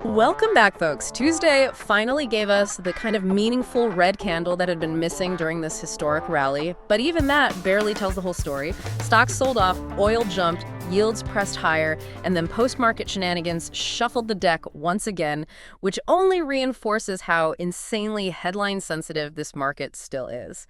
Welcome back, folks. Tuesday finally gave us the kind of meaningful red candle that had been missing during this historic rally. But even that barely tells the whole story. Stocks sold off, oil jumped, yields pressed higher, and then post-market shenanigans shuffled the deck once again, which only reinforces how insanely headline-sensitive this market still is.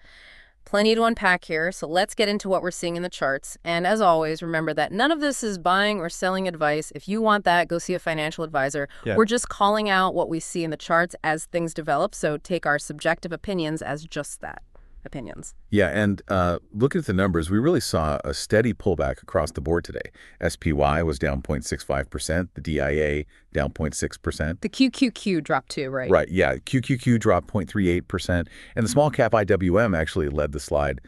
Plenty to unpack here, so let's get into what we're seeing in the charts. And as always, remember that none of this is buying or selling advice. If you want that, go see a financial advisor. Yeah. We're just calling out what we see in the charts as things develop, so take our subjective opinions as just that, opinions. Yeah, and looking at the numbers, we really saw a steady pullback across the board today. SPY was down 0.65%, the DIA down 0.6%. The QQQ dropped too, right? Right, yeah. QQQ dropped 0.38%, and the small cap IWM actually led the slide,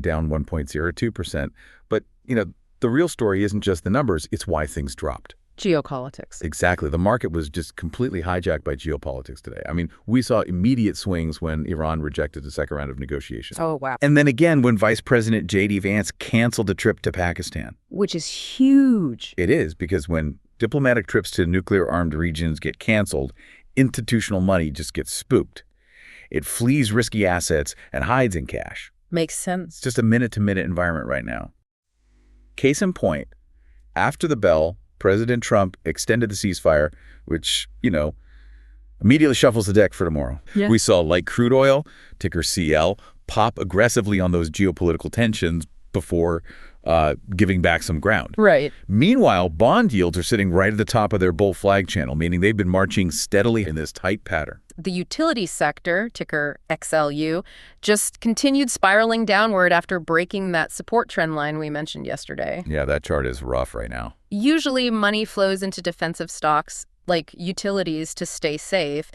down 1.02%. But, the real story isn't just the numbers, it's why things dropped. Geopolitics. Exactly. The market was just completely hijacked by geopolitics today. I mean, we saw immediate swings when Iran rejected the second round of negotiations. Oh, wow. And then again when Vice President J.D. Vance canceled a trip to Pakistan. Which is huge. It is, because when diplomatic trips to nuclear-armed regions get canceled, institutional money just gets spooked. It flees risky assets and hides in cash. Makes sense. It's just a minute-to-minute environment right now. Case in point, after the bell, President Trump extended the ceasefire, which, immediately shuffles the deck for tomorrow. Yeah. We saw light crude oil, ticker CL, pop aggressively on those geopolitical tensions before giving back some ground. Right. Meanwhile, bond yields are sitting right at the top of their bull flag channel, meaning they've been marching steadily in this tight pattern. The utility sector, ticker XLU, just continued spiraling downward after breaking that support trend line we mentioned yesterday. Yeah, that chart is rough right now. Usually money flows into defensive stocks like utilities to stay safe.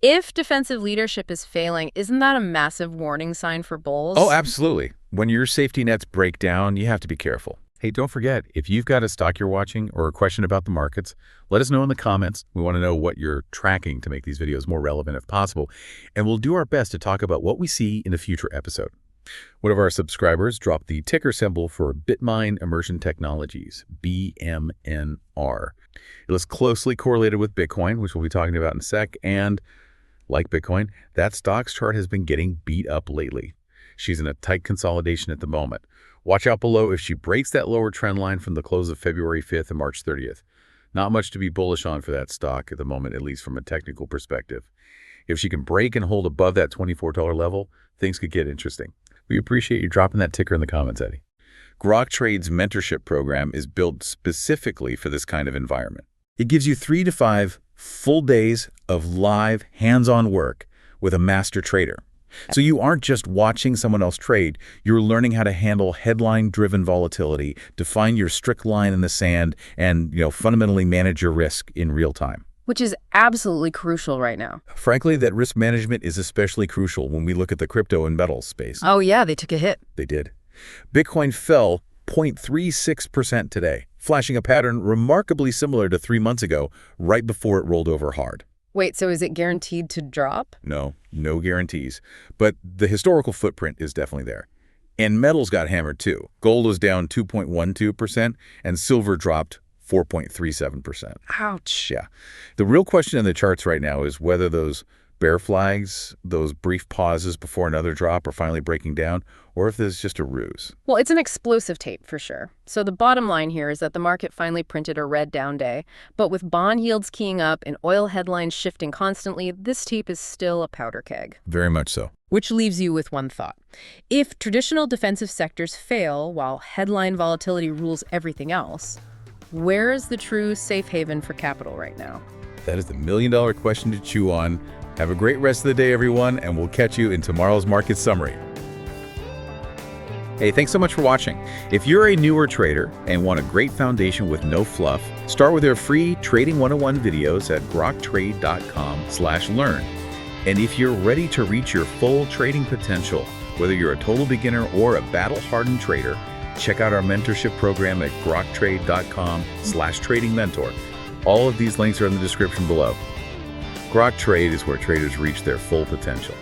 If defensive leadership is failing, isn't that a massive warning sign for bulls? Oh, absolutely. When your safety nets break down, you have to be careful. Hey, don't forget, if you've got a stock you're watching or a question about the markets, let us know in the comments. We want to know what you're tracking to make these videos more relevant if possible. And we'll do our best to talk about what we see in a future episode. One of our subscribers dropped the ticker symbol for Bitmine Immersion Technologies, BMNR. It is closely correlated with Bitcoin, which we'll be talking about in a sec. And like Bitcoin, that stock's chart has been getting beat up lately. She's in a tight consolidation at the moment. Watch out below if she breaks that lower trend line from the close of February 5th and March 30th. Not much to be bullish on for that stock at the moment, at least from a technical perspective. If she can break and hold above that $24 level, things could get interesting. We appreciate you dropping that ticker in the comments, Eddie. Grok Trade's mentorship program is built specifically for this kind of environment. It gives you 3 to 5 full days of live, hands-on work with a master trader. So you aren't just watching someone else trade, you're learning how to handle headline-driven volatility, define your strict line in the sand, and fundamentally manage your risk in real time. Which is absolutely crucial right now. Frankly, that risk management is especially crucial when we look at the crypto and metals space. Oh yeah, they took a hit. They did. Bitcoin fell 0.36% today, flashing a pattern remarkably similar to 3 months ago, right before it rolled over hard. Wait, so is it guaranteed to drop? No guarantees. But the historical footprint is definitely there. And metals got hammered too. Gold was down 2.12% and silver dropped 4.37%. Ouch. Yeah. The real question in the charts right now is whether those bear flags, those brief pauses before another drop are finally breaking down, or if this is just a ruse. Well, it's an explosive tape for sure. So the bottom line here is that the market finally printed a red down day. But with bond yields keying up and oil headlines shifting constantly, this tape is still a powder keg. Very much so. Which leaves you with one thought. If traditional defensive sectors fail while headline volatility rules everything else, where is the true safe haven for capital right now? That is the million-dollar question to chew on. Have a great rest of the day, everyone, and we'll catch you in tomorrow's market summary. Hey, thanks so much for watching. If you're a newer trader and want a great foundation with no fluff, start with their free Trading 101 videos at groktrade.com/learn. And if you're ready to reach your full trading potential, whether you're a total beginner or a battle-hardened trader, check out our mentorship program at groktrade.com/trading mentor. All of these links are in the description below. Grok Trade is where traders reach their full potential.